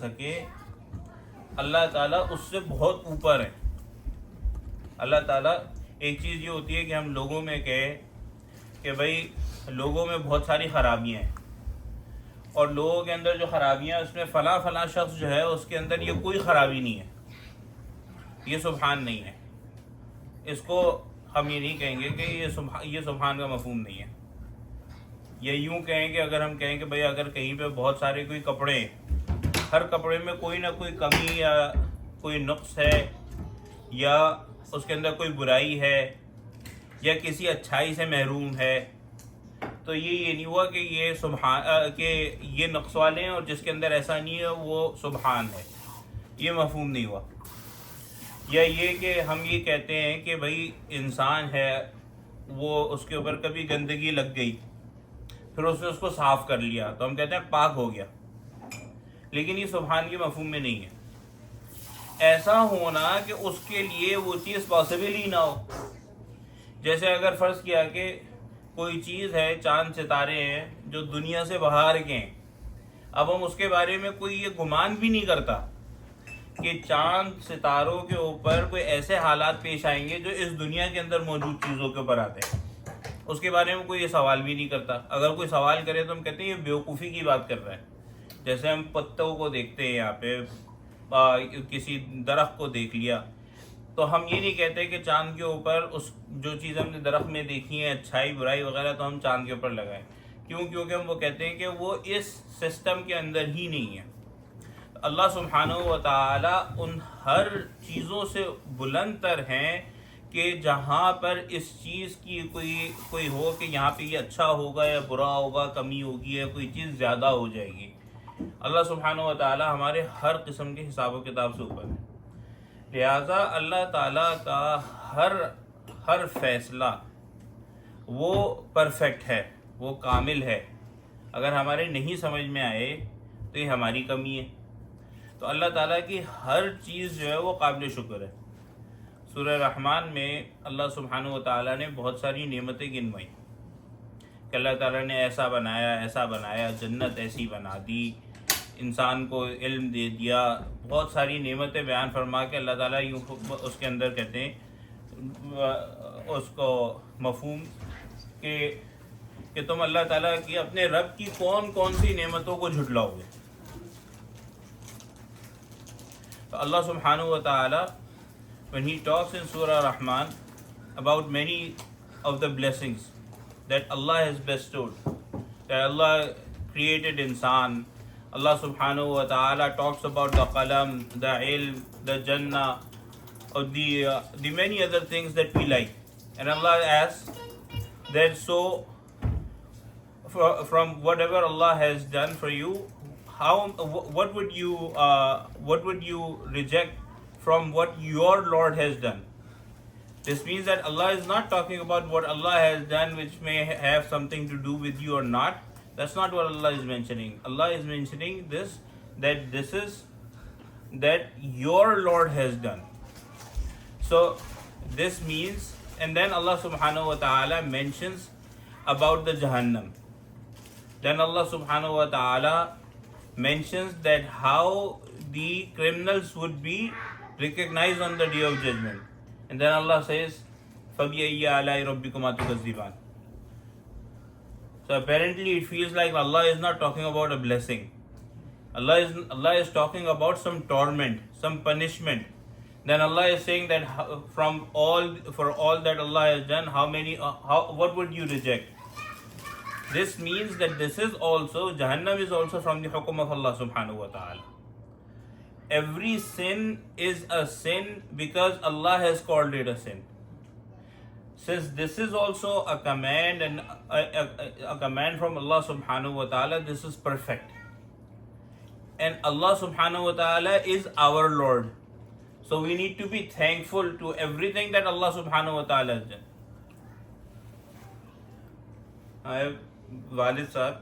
سکے اللہ تعالیٰ اس سے بہت اوپر ہے. اللہ تعالیٰ ایک چیز یہ ہوتی ہے کہ ہم لوگوں میں کہیں کہ بھائی لوگوں میں بہت ساری خرابیاں ہیں اور لوگوں کے اندر جو خرابیاں اس میں فلاں فلاں شخص جو ہے اس کے اندر یہ کوئی خرابی نہیں ہے، یہ سبحان نہیں ہے. اس کو ہم یہ نہیں کہیں گے کہ یہ سبحان کا مفہوم نہیں ہے. یا یوں کہیں کہ اگر ہم کہیں کہ بھئی اگر کہیں پہ بہت سارے کوئی کپڑے ہیں، ہر کپڑے میں کوئی نہ کوئی کمی یا کوئی نقص ہے یا اس کے اندر کوئی برائی ہے یا کسی اچھائی سے محروم ہے، تو یہ نہیں ہوا کہ یہ سبحان کہ یہ نقص والے ہیں اور جس کے اندر ایسا نہیں ہے وہ سبحان ہے. یہ مفہوم نہیں ہوا. یا یہ کہ ہم یہ کہتے ہیں کہ بھئی انسان ہے وہ اس کے اوپر کبھی گندگی لگ گئی پھر اس نے اس کو صاف کر لیا تو ہم کہتے ہیں پاک ہو گیا، لیکن یہ سبحان کے مفہوم میں نہیں ہے. ایسا ہونا کہ اس کے لیے وہ چیز پاسبل ہی نہ ہو. جیسے اگر فرض کیا کہ کوئی چیز ہے، چاند ستارے ہیں جو دنیا سے باہر کے ہیں، اب ہم اس کے بارے میں کوئی یہ گمان بھی نہیں کرتا کہ چاند ستاروں کے اوپر کوئی ایسے حالات پیش آئیں گے جو اس دنیا کے اندر موجود چیزوں کے اوپر آتے ہیں، اس کے بارے میں کوئی یہ سوال بھی نہیں کرتا. اگر کوئی سوال کرے تو ہم کہتے ہیں یہ بیوقوفی کی بات کر رہا ہے. جیسے ہم پتوں کو دیکھتے ہیں، یہاں پہ کسی درخت کو دیکھ لیا تو ہم یہ نہیں کہتے کہ چاند کے اوپر اس جو چیز ہم نے درخت میں دیکھی ہے اچھائی برائی وغیرہ تو ہم چاند کے اوپر لگائیں. کیونکہ ہم وہ کہتے ہیں کہ وہ اس سسٹم کے اندر ہی نہیں ہے. اللہ سبحانہ و تعالی ان ہر چیزوں سے بلند تر ہیں کہ جہاں پر اس چیز کی کوئی ہو کہ یہاں پہ یہ اچھا ہوگا یا برا ہوگا، کمی ہوگی یا کوئی چیز زیادہ ہو جائے گی. اللہ سبحانہ و تعالی ہمارے ہر قسم کے حساب و کتاب سے اوپر ہے. لہٰذا اللہ تعالیٰ کا ہر فیصلہ وہ پرفیکٹ ہے، وہ کامل ہے. اگر ہمارے نہیں سمجھ میں آئے تو یہ ہماری کمی ہے. تو اللہ تعالیٰ کی ہر چیز جو ہے وہ قابل شکر ہے. سورہ رحمان میں اللہ سبحانہ و تعالیٰ نے بہت ساری نعمتیں گنوائی کہ اللہ تعالیٰ نے ایسا بنایا، جنت ایسی بنا دی، انسان کو علم دے دیا، بہت ساری نعمتیں بیان فرما کے اللہ تعالیٰ یوں اس کے اندر کہتے ہیں اس کو مفہوم کہ تم اللہ تعالیٰ کی اپنے رب کی کون سی نعمتوں کو جھٹلاؤ گے. تو اللہ سبحانہ و تعالیٰ when he talks in Surah Rahman about many of the blessings that Allah has bestowed, that Allah created insan, Allah subhanahu wa ta'ala talks about the qalam, the ilm, the jannah, or the many other things that we like. And Allah asks that so from whatever Allah has done for you, what would you reject from what your Lord has done? This means that Allah is not talking about what Allah has done which may have something to do with you or not. That's not what Allah is mentioning. Allah is mentioning that your Lord has done. So this means, and then Allah subhanahu wa ta'ala mentions about the Jahannam. Then Allah subhanahu wa ta'ala mentions that how the criminals would be recognized on the day of judgment. And then Allah says, فَبِأَيِّ آلَاءِ رَبِّكُمَا تُكَذِّبَانِ. So apparently it feels like Allah is not talking about a blessing. Allah is talking about some torment, some punishment. Then Allah is saying that for all that Allah has done, what would you reject? This means that Jahannam is also from the hukum of Allah subhanahu wa ta'ala. Every sin is a sin because Allah has called it a sin. Since this is also a command and a command from Allah subhanahu wa ta'ala, this is perfect. And Allah subhanahu wa ta'ala is our Lord. So we need to be thankful to everything that Allah subhanahu wa ta'ala has done. والد صاحب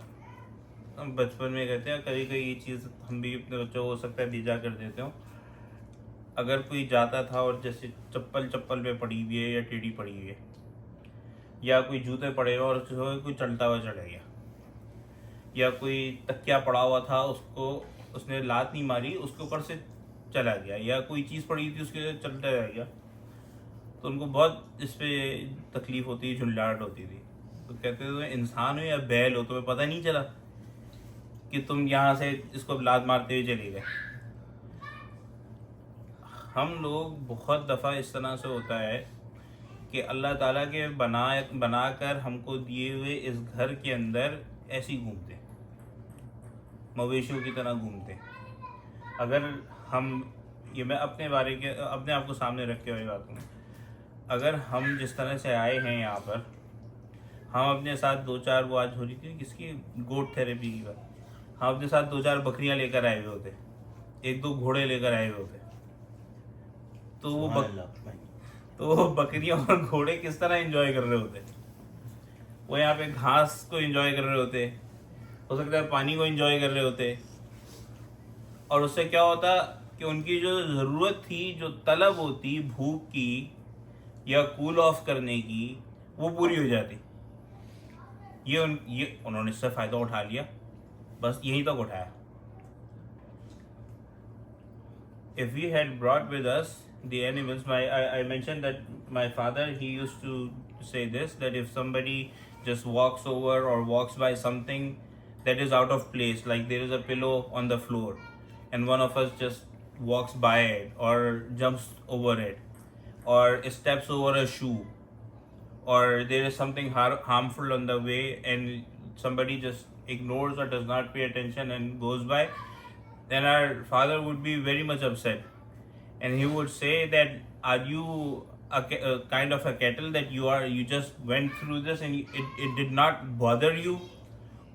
ہم بچپن میں کہتے ہیں کبھی یہ چیز ہم بھی اپنے بچوں کو ہو سکتا ہے بھیجا کر دیتے ہوں. اگر کوئی جاتا تھا اور جیسے چپل پہ پڑی ہوئی ہے یا ٹیڑھی پڑی ہوئی ہے یا کوئی جوتے پڑے ہوئے اور کوئی چلتا ہوا چڑھ گیا یا کوئی تکیا پڑا ہوا تھا اس کو اس نے لات نہیں ماری, اس کے اوپر سے چلا گیا, یا کوئی چیز پڑی تھی اس کے چلتا رہ گیا, تو ان کو بہت اس پہ تکلیف ہوتی, جھنجھلاہٹ ہوتی تھی. تو کہتے تھے انسان ہو یا بیل ہو, تمہیں پتہ نہیں چلا کہ تم یہاں سے اس کو لات مارتے ہوئے چلے گئے. ہم لوگ بہت دفعہ اس طرح سے ہوتا ہے کہ اللہ تعالیٰ کے بنا کر ہم کو دیے ہوئے اس گھر کے اندر ایسے ہی گھومتے, مویشیوں کی طرح گھومتے. اگر ہم, یہ میں اپنے اپنے آپ کو سامنے رکھ کے والی بات کروں, اگر ہم جس طرح سے آئے ہیں یہاں پر, ہم اپنے ساتھ 2-4, وہ آج ہو رہی تھی کس کی, گوٹ تھیراپی کی بات, ہم اپنے ساتھ 2-4 بکریاں لے کر آئے ہوئے ہوتے, 1-2 گھوڑے لے کر آئے ہوئے ہوتے, تو وہ بکریاں اور گھوڑے کس طرح انجوائے کر رہے ہوتے. وہ یہاں پہ گھاس کو انجوائے کر رہے ہوتے, ہو سکتا ہے پانی کو انجوائے کر رہے ہوتے, اور اس سے کیا ہوتا کہ ان کی جو ضرورت تھی, جو طلب ہوتی بھوک کی یا کول آف کرنے کی, وہ پوری ہو جاتی. یہ انہوں نے اس سے فائدہ اٹھا لیا, بس یہیں تک اٹھایا. If we had brought with us the animals, I mentioned that my father, he used to say this, that if somebody just walks over or walks by something that is out of place, like there is a pillow on the floor and one of us just walks by it or jumps over it or steps over a shoe, or there is something harmful on the way and somebody just ignores or does not pay attention and goes by, then our father would be very much upset, and he would say that, are you a kind of a kettle that you just went through this and it did not bother you,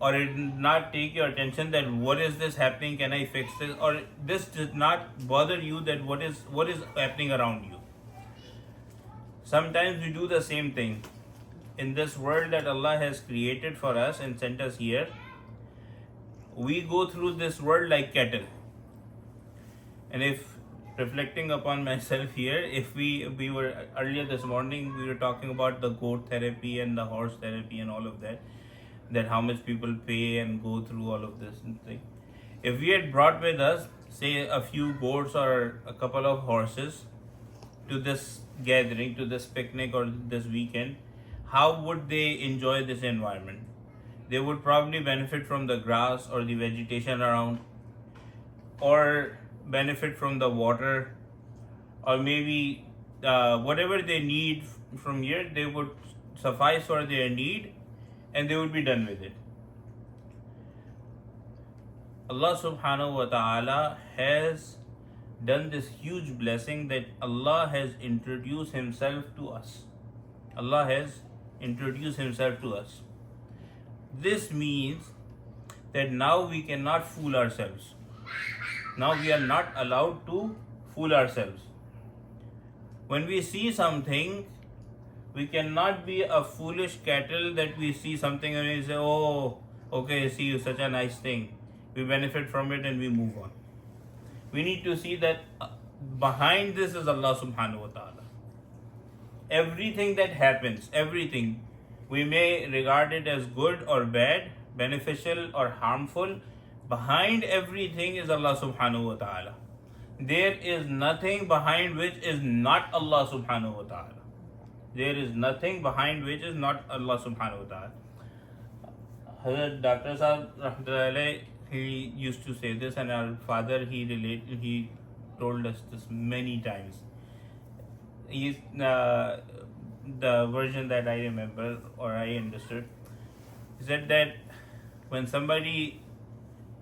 or it did not take your attention that what is this happening, can I fix this, or this did not bother you that what is happening around you. Sometimes we do the same thing in this world that Allah has created for us and sent us here. We go through this world like cattle. And if reflecting upon myself here, if we were earlier this morning, we were talking about the goat therapy and the horse therapy and all of that how much people pay and go through all of this and thing. If we had brought with us, say, a few goats or a couple of horses to this gathering, to this picnic or this weekend, how would they enjoy this environment? They would probably benefit from the grass or the vegetation around, or benefit from the water, or maybe whatever they need from here, they would suffice for their need and they would be done with it. Allah subhanahu wa ta'ala has done this huge blessing that Allah has introduced himself to us. Allah has introduced himself to us. This means that now we cannot fool ourselves. Now we are not allowed to fool ourselves. When we see something, we cannot be a foolish cattle that we see something and we say, oh, okay, see, such a nice thing. We benefit from it and we move on. We need to see that behind this is Allah subhanahu wa ta'ala. Everything that happens, everything, we may regard it as good or bad, beneficial or harmful. Behind everything is Allah subhanahu wa ta'ala. There is nothing behind which is not Allah subhanahu wa ta'ala. There is nothing behind which is not Allah subhanahu wa ta'ala. Hazrat Dr. Sahab Rahmatullahi alayhi, he used to say this, and our father, he told us this many times. The version that I remember or I understood, he said that when somebody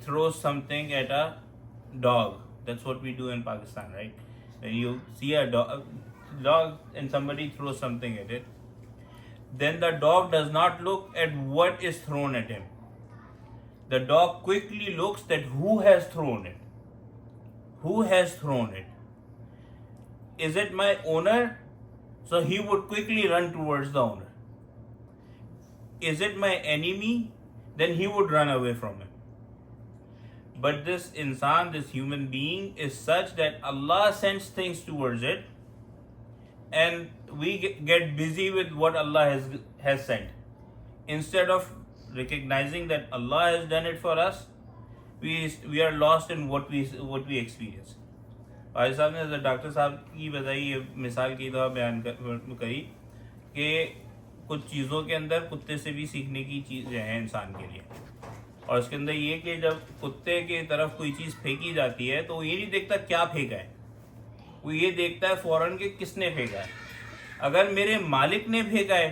throws something at a dog, that's what we do in Pakistan, right? When you see a dog and somebody throws something at it, then the dog does not look at what is thrown at him. The dog quickly looks at who has thrown it. Who has thrown it? Is it my owner? So he would quickly run towards the owner. Is it my enemy? Then he would run away from him. But this insan, this human being, is such that Allah sends things towards it, and we get busy with what Allah has sent. Instead of recognizing that Allah has done it for us, we are lost in what we experience. भाई साहब ने doctor साहब की बताई ये मिसाल की तरह बयान करी कि कुछ चीज़ों के अंदर कुत्ते से भी सीखने की चीज़ें हैं इंसान के लिए, और उसके अंदर ये कि जब कुत्ते की तरफ कोई चीज़ फेंकी जाती है तो वो ये नहीं देखता क्या फेंका है, वो ये देखता है फ़ौरन कि किसने फेंका है। अगर मेरे मालिक ने फेंका है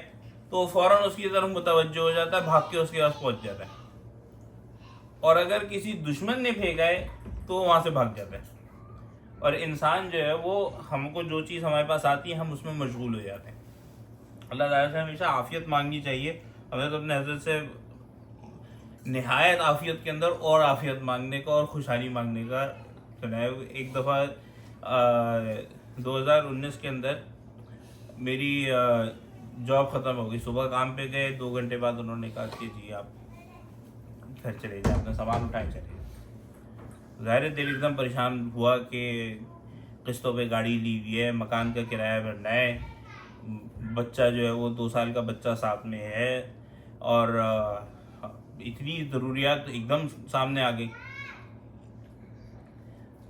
तो फ़ौरन उसकी तरफ मुतवज्जो हो जाता है, भाग के उसके पास पहुंच जाता है, और अगर किसी दुश्मन ने फेंका है तो वहाँ से भाग जाता है। और इंसान जो है वो हमको जो चीज़ हमारे पास आती है हम उसमें मशगूल हो जाते हैं। अल्लाह ताला से हमेशा आफ़ियत मांगनी चाहिए। हमें तो अपने हज़रत से नहायत आफ़ियत के अंदर और आफ़ियत मांगने का और खुशहाली मांगने का सुना है। एक दफ़ा 2019 के अंदर मेरी जॉब ख़त्म हो गई। सुबह काम पे गए, 2 घंटे बाद उन्होंने कहा कि जी आप घर चले जाए, अपना सामान उठाए चले जाए। ज़ाहिर दिल एकदम परेशान हुआ कि किस्तों पे गाड़ी ली हुई है, मकान का किराया भरना है, बच्चा जो है वो 2 साल का बच्चा साथ में है, और इतनी ज़रूरियात एकदम सामने आ गई।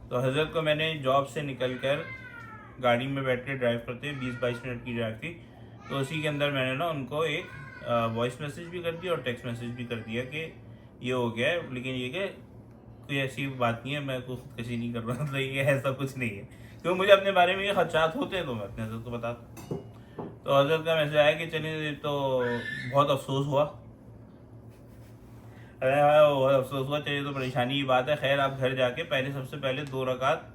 तो हज़रत को मैंने जॉब से निकल कर गाड़ी में बैठ कर ड्राइव करते 20-22 मिनट की ड्राइव थी, तो उसी के अंदर मैंने ना उनको एक वॉइस मैसेज भी कर दिया और टेक्स्ट मैसेज भी कर दिया कि ये हो गया है, लेकिन ये कि कोई ऐसी बात नहीं है, मैं कोई खुदकशी नहीं कर रहा, तो ये ऐसा कुछ नहीं है। क्यों मुझे अपने बारे में ये खदशात होते हैं तो मैं अपने हज़रत को बताता। तो हज़रत का मैसेज आया कि चलिए, तो बहुत अफसोस हुआ। अरे हाँ, बहुत अफसोस हुआ, चलिए तो परेशानी की बात है, खैर आप घर जाके पहले सबसे पहले 2 रकात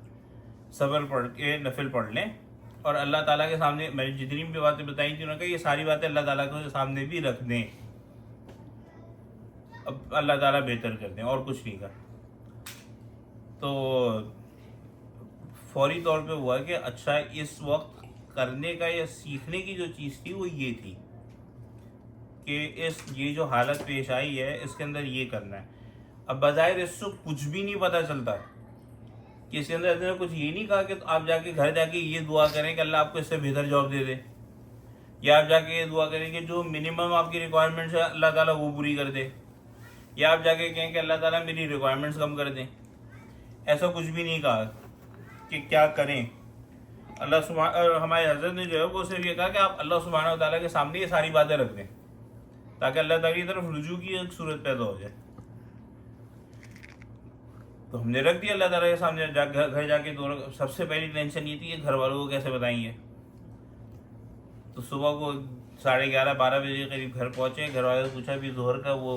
सबर पढ़ के नफिल पढ़ लें, और अल्लाह ताला के सामने मैंने जितनी भी बातें बताई थी उन्होंने कहा ये सारी बातें अल्लाह ताला के सामने भी रख दें, अब अल्लाह ताला बेहतर कर दें, और कुछ नहीं कर। तो फौरी तौर पे हुआ कि अच्छा इस वक्त करने का या सीखने की जो चीज़ थी वो ये थी कि ये जो हालत पेश आई है इसके अंदर ये करना है। अब बज़ाहिर इससे कुछ भी नहीं पता चलता कि इसके अंदर कुछ ये नहीं कहा कि तो आप जाके घर जाके ये दुआ करें कि अल्लाह आपको इससे बेहतर जॉब दे दे, या आप जाके ये दुआ करें कि जो मिनिमम आपकी रिक्वायरमेंट्स है अल्लाह ताला वो पूरी कर दे, या आप जाके कहें कि अल्लाह ताला मेरी रिक्वायरमेंट्स कम कर दें। ऐसा कुछ भी नहीं कहा कि क्या करें। अल्लाह सुभान हमारे हज़रत ने जो है वो सिर्फ ये कहा कि आप अल्लाह सुभान व तआला के सामने ये सारी बातें रख दें ताकि अल्लाह ताला की तरफ रुजू की एक सूरत पैदा हो जाए। तो हमने रख दिया अल्लाह ताला के सामने, घर जाके सबसे पहली टेंशन ये थी कि घर वालों को कैसे बताएंगे। तो सुबह को 11:30-12 बजे के करीब घर पहुँचे, घर वालों से पूछा भी जोहर का वो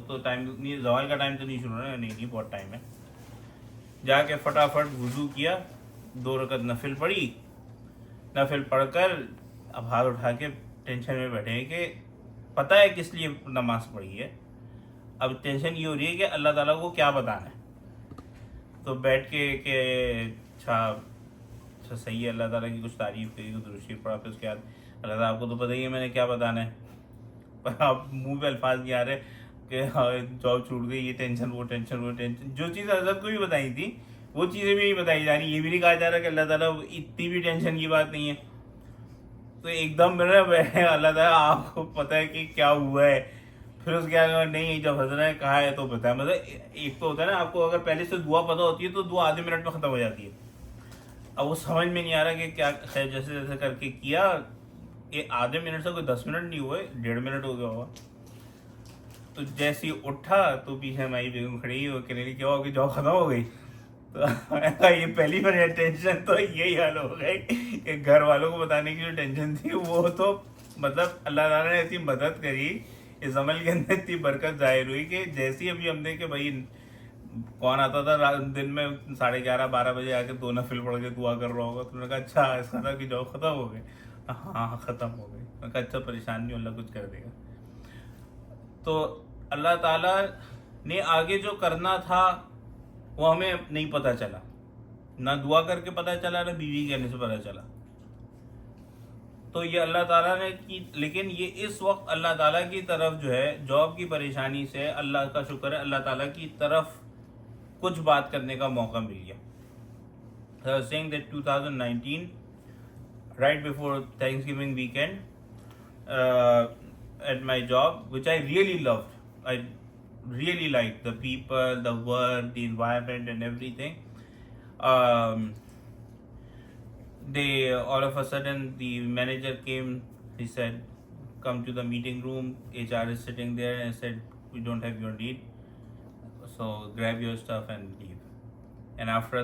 तो टाइम नहीं, जवाल का टाइम तो नहीं शुरू होना, नहीं बहुत टाइम है। जाके फटाफट वुज़ू किया, 2 रकात नफिल पढ़ी, नफिल पढ़कर अब हाथ उठा के टेंशन में बैठे हैं कि पता है किस लिए नमाज पढ़ी है, अब टेंशन ये हो रही है कि अल्लाह ताला को क्या बताना है। तो बैठ के अच्छा सही है, अल्लाह ताला की कुछ तारीफ़ करी, कुछ दुरूद शरीफ पढ़ा, फिर उसके बाद अल्लाह ताला आपको तो पता ही है मैंने क्या बताना है, पर आप मुँह पे अल्फाज नहीं आ रहे कि जॉब छूट गई, ये टेंशन वो टेंशन। जो चीज़ हज़रत को भी बताई थी वो चीज़ें भी नहीं बताई जा रही, ये भी नहीं कहा जा रहा कि अल्लाह ताला इतनी भी टेंशन की बात नहीं है। तो एकदम मेरा अल्लाह ताला आपको पता है कि क्या हुआ है, फिर उसके बाद नहीं जब हज़रत ने कहा है तो बताया। मतलब एक तो होता है ना, आपको अगर पहले से दुआ पता होती है तो दुआ आधे मिनट में ख़त्म हो जाती है। अब वो समझ में नहीं आ रहा कि क्या जैसे जैसे करके किया, ये आधे मिनट से कोई 10 मिनट नहीं हुए, 1.5 मिनट हो गया होगा। तो जैसे ही उठा तो पीछे हमारी बेगम खड़ी हो, कहने लगी क्या हो गई, जॉब खत्म हो गई। तो ये पहली बार टेंशन तो यही हाल हो गई कि घर वालों को बताने की जो टेंशन थी वो तो मतलब अल्लाह ताला ने ऐसी मदद करी, इस अमल के अंदर इतनी बरकत जाहिर हुई कि जैसी अभी हमने कि भाई कौन आता था दिन में 11:30-12 बजे आके 2 नफिल पढ़ के दुआ कर रहा होगा, तो उन्होंने कहा अच्छा ऐसा था कि जॉब खत्म हो गई। हाँ ख़त्म हो गई। मैं कहा अच्छा परेशान नहीं, अल्लाह कुछ कर देगा। तो अल्लाह ताला ने आगे जो करना था वो हमें नहीं पता चला, ना दुआ करके पता चला, ना बीवी कहने से पता चला। तो ये अल्लाह ताला ने की, लेकिन ये इस वक्त अल्लाह ताला की तरफ जो है जॉब की परेशानी से अल्लाह का शुक्र है, अल्लाह ताला की तरफ कुछ बात करने का मौका मिल गया। I was saying that 2019, right before Thanksgiving weekend, at my job, which I really loved, really liked the people, the work, the environment, and everything. Um, they all of a sudden the manager came. He said, "Come to the meeting room. HR is sitting there," and said, "We don't have your need, so grab your stuff and leave." And after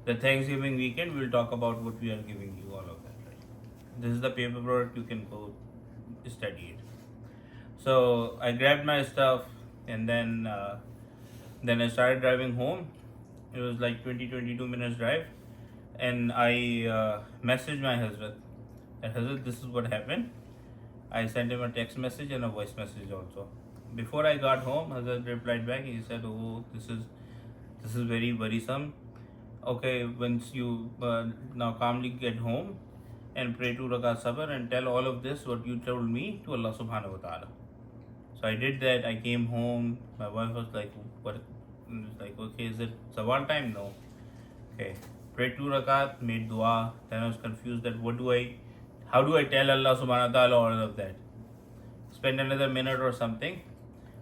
the Thanksgiving weekend, we'll talk about what we are giving you, all of that. Right? This is the paperwork. You can go study it. So I grabbed my stuff, and then I started driving home. It was like 22 minutes drive, and I messaged my husband. And Hazrat, this is what happened. I sent him a text message and a voice message also. Before I got home, Hazrat replied back. He said, "Oh, this is very worrisome. Okay, once you now calmly get home and pray 2 rakat sabr and tell all of this what you told me to Allah subhanahu wa ta'ala." So I did that. I came home. My wife was like, "What?" And it's like, "Okay, is it Zawal time?" No. Okay. Prayed 2 rakat, made dua. Then I was confused that how do I tell Allah subhanahu wa ta'ala all of that? Spend another minute or something.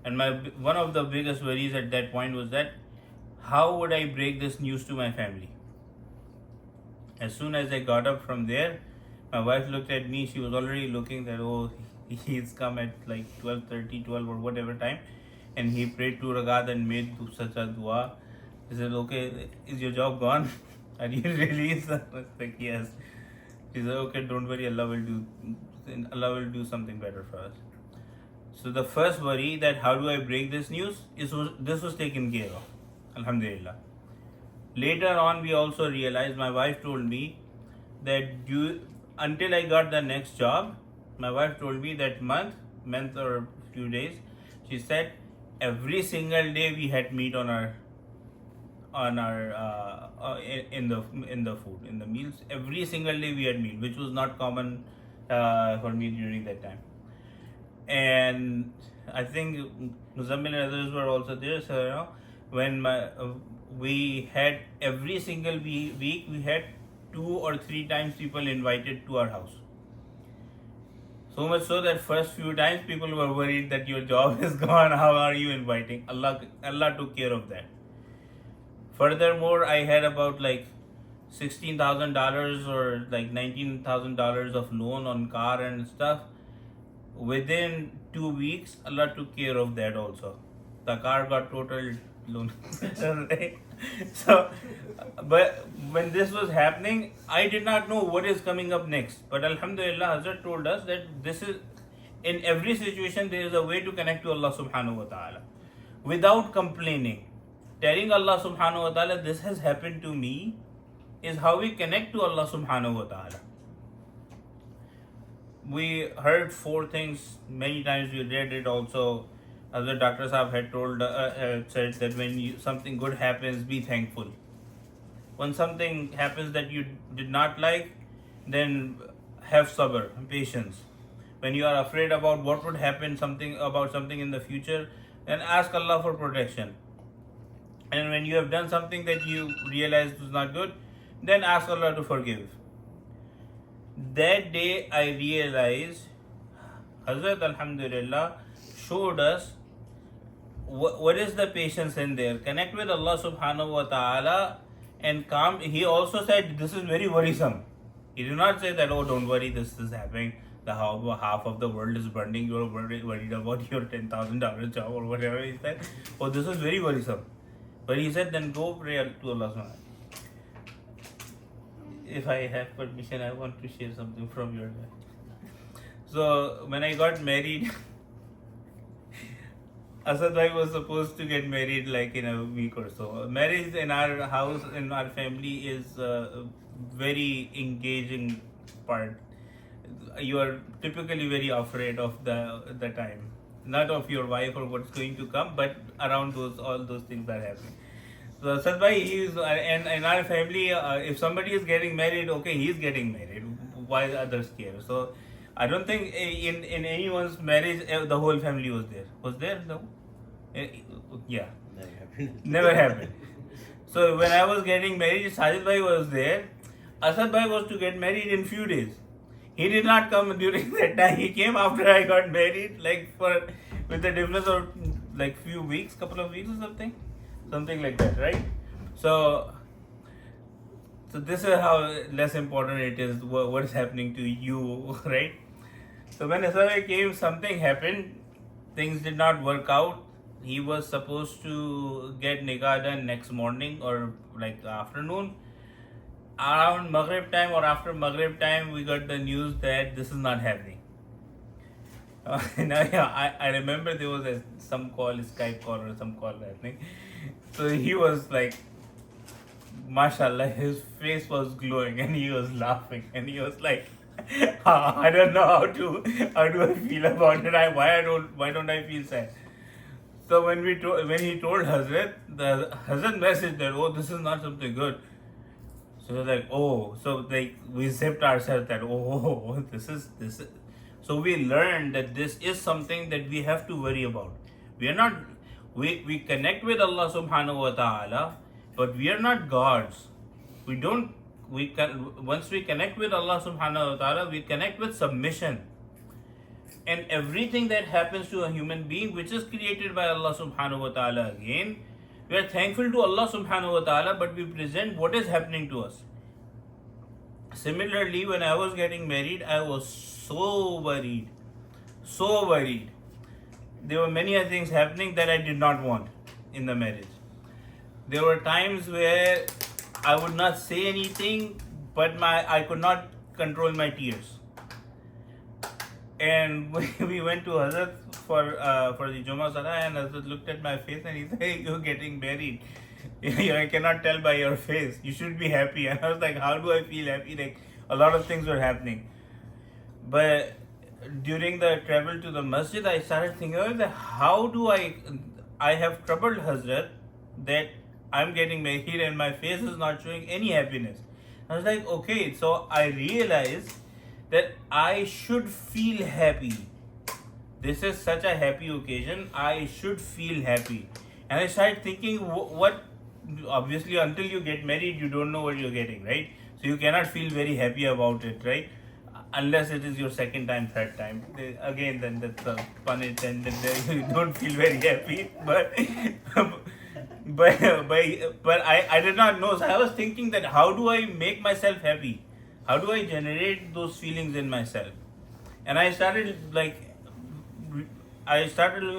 And one of the biggest worries at that point was that how would I break this news to my family? As soon as I got up from there, my wife looked at me. She was already looking that, oh, he's come at like 12:30, 12 or whatever time, and he prayed 2 rakat and made such a dua. He said, "Okay, is your job gone? Are you released?" I was like, "Yes." He said, "Okay, don't worry. Allah will do something better for us." So the first worry, that how do I break this news, this was taken care of. Alhamdulillah. Later on, we also realized, my wife told me that until I got the next job, my wife told me that month or few days, she said every single day we had meat on our in the food, in the meals. Every single day we had meat, which was not common for me during that time. And I think Muzammil and others were also there. So when we had every single week, we had 2 or 3 times people invited to our house. So much so that first few times people were worried that your job is gone. How are you inviting? Allah took care of that. Furthermore, I had about like $16,000 or like $19,000 of loan on car and stuff. Within 2 weeks, Allah took care of that also. The car got total loan. So, but when this was happening, I did not know what is coming up next. But Alhamdulillah, Hazrat told us that this is, in every situation, there is a way to connect to Allah subhanahu wa ta'ala without complaining. Telling Allah subhanahu wa ta'ala, this has happened to me, is how we connect to Allah subhanahu wa ta'ala. We heard 4 things many times. We read it also. Other Dr. Saab had said that when something good happens, be thankful. When something happens that you did not like, then have sabr, patience. When you are afraid about what would happen, something in the future, then ask Allah for protection. And when you have done something that you realize was not good, then ask Allah to forgive. That day I realized Hazrat Alhamdulillah showed us what is the patience in there. Connect with Allah subhanahu wa ta'ala and calm. He also said this is very worrisome. He did not say that, oh, don't worry, this is happening. The half of the world is burning. You are worried about your $10,000 job or whatever he said. Oh, this is very worrisome. But he said, then go pray to Allah subhanahu wa ta'ala. If I have permission, I want to share something from your life. So when I got married, Asad bhai was supposed to get married like in a week or so. Marriage in our house, in our family, is a very engaging part. You are typically very afraid of the time, not of your wife or what's going to come, but around all those things are happening. So Asad bhai, and in our family, if somebody is getting married, okay, he's getting married. Why others care? So I don't think in anyone's marriage the whole family was there. Was there? No. Yeah. Never happened. So when I was getting married, Sajid bhai was there. Asad bhai was to get married in few days. He did not come during that time. He came after I got married, like with a difference of like few weeks, couple of weeks or something like that, right? So this is how less important it is what is happening to you, right? So when Asawai came, something happened. Things did not work out. He was supposed to get nikah done next morning or like afternoon. Around Maghrib time or after Maghrib time, we got the news that this is not happening. I remember there was some call, Skype call or some call happening. So he was like, mashallah, his face was glowing and he was laughing and he was like, I don't know how do I feel about it. Why don't I feel sad? So when he told Hazrat, the Hazrat messaged that, oh, this is not something good. So like, oh, so like we zipped ourselves that, oh, this is. So we learned that this is something that we have to worry about. We are not, we connect with Allah subhanahu wa ta'ala, but we are not gods. Once we connect with Allah subhanahu wa ta'ala, we connect with submission. And everything that happens to a human being, which is created by Allah subhanahu wa ta'ala again, we are thankful to Allah subhanahu wa ta'ala, but we present what is happening to us. Similarly, when I was getting married, I was so worried. There were many things happening that I did not want in the marriage. There were times where I would not say anything, but I could not control my tears. And we went to Hazrat for the Jummah Salah, and Hazrat looked at my face and he said, hey, you're getting married. I cannot tell by your face. You should be happy. And I was like, how do I feel happy? Like, a lot of things were happening. But during the travel to the masjid, I started thinking, how do I have troubled Hazrat that I'm getting married and my face is not showing any happiness. I was like, okay, so I realized that I should feel happy. This is such a happy occasion. I should feel happy. And I started thinking, what? Obviously, until you get married, you don't know what you're getting, right? So you cannot feel very happy about it, right? Unless it is your second time, third time. Again, then that's a pun intended. You don't feel very happy, but I did not know. So I was thinking that how do I make myself happy? How do I generate those feelings in myself? And I started looking,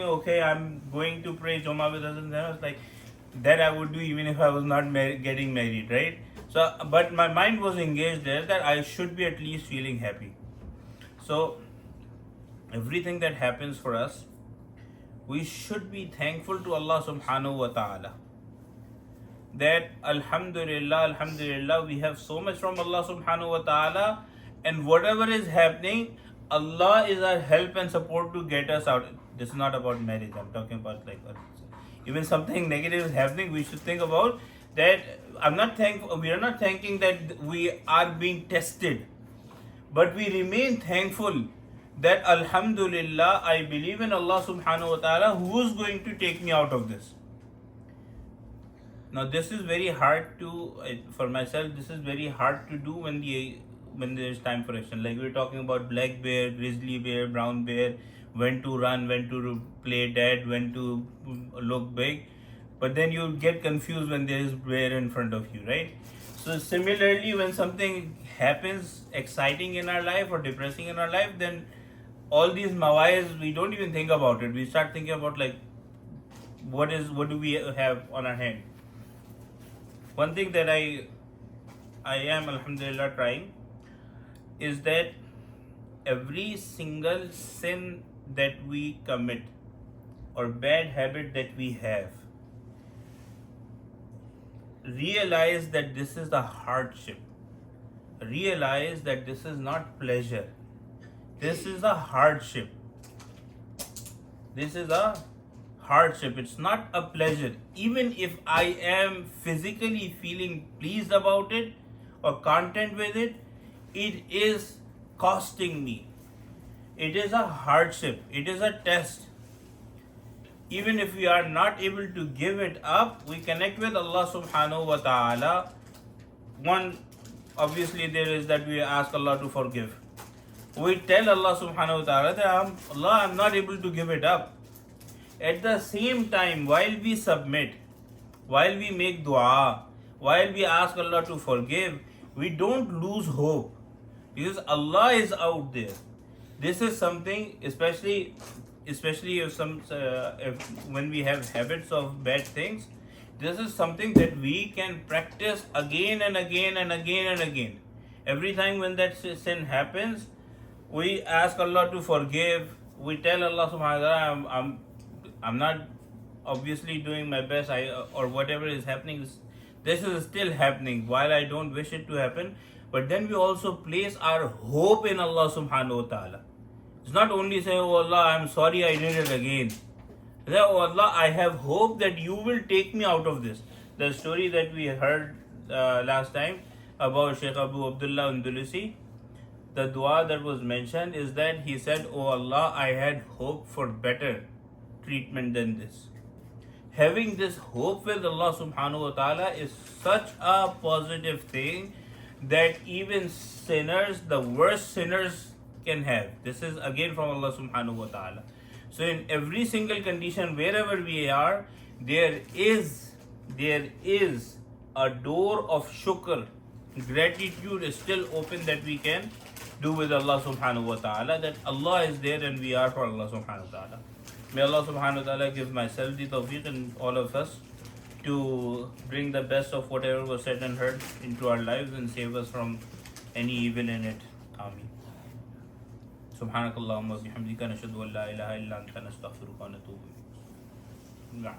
okay, I'm going to pray Jummah with us, and I was like, that I would do even if I was not getting married, right? So, but my mind was engaged there that I should be at least feeling happy. So, everything that happens for us, we should be thankful to Allah subhanahu wa ta'ala. That Alhamdulillah, we have so much from Allah subhanahu wa ta'ala, and whatever is happening, Allah is our help and support to get us out. This is not about marriage, I'm talking about like even something negative is happening, we should think about that. We are not thanking that we are being tested, but we remain thankful that Alhamdulillah, I believe in Allah subhanahu wa ta'ala who is going to take me out of this. Now this is very hard for myself, this is very hard to do when there is time for action. Like we're talking about black bear, grizzly bear, brown bear, when to run, when to play dead, when to look big. But then you get confused when there is bear in front of you, right? So similarly, when something happens exciting in our life or depressing in our life, then all these mawais, we don't even think about it. We start thinking about like, what do we have on our hand? One thing that I am alhamdulillah trying is that every single sin that we commit or bad habit that we have, realize that this is the hardship. Realize that this is not pleasure. This is a hardship. This is a hardship. It's not a pleasure. Even if I am physically feeling pleased about it or content with it, it is costing me. It is a hardship. It is a test. Even if we are not able to give it up, we connect with Allah subhanahu wa ta'ala. One, obviously there is that we ask Allah to forgive. we tell Allah subhanahu wa ta'ala that I'm not able to give it up. At the same time, while we submit, while we make dua, while we ask Allah to forgive, we don't lose hope, because Allah is out there. This is something, especially if when we have habits of bad things, this is something that we can practice again and again and again and again. Every time when that sin happens, we ask Allah to forgive. We tell Allah subhanahu wa ta'ala, I'm not obviously doing my best, or whatever is happening, this is still happening while I don't wish it to happen. But then we also place our hope in Allah subhanahu wa ta'ala. It's not only saying, oh Allah, I'm sorry I did it again. Oh Allah, I have hope that you will take me out of this. The story that we heard last time about Sheikh Abu Abdullah Undulusi, the dua that was mentioned is that he said, oh Allah, I had hope for better treatment than this. Having this hope with Allah subhanahu wa ta'ala is such a positive thing that even sinners, the worst sinners, can have. This is again from Allah subhanahu wa ta'ala. So in every single condition, wherever we are, there is a door of shukr. Gratitude is still open that we can do with Allah subhanahu wa ta'ala, that Allah is there and we are for Allah subhanahu wa ta'ala. May Allah subhanahu wa ta'ala give myself the tawfiq and all of us to bring the best of whatever was said and heard into our lives and save us from any evil in it. Ameen. سبحانك اللهم وبحمدك نشهد أن لا إله إلا أنت نستغفرك ونتوب إليك.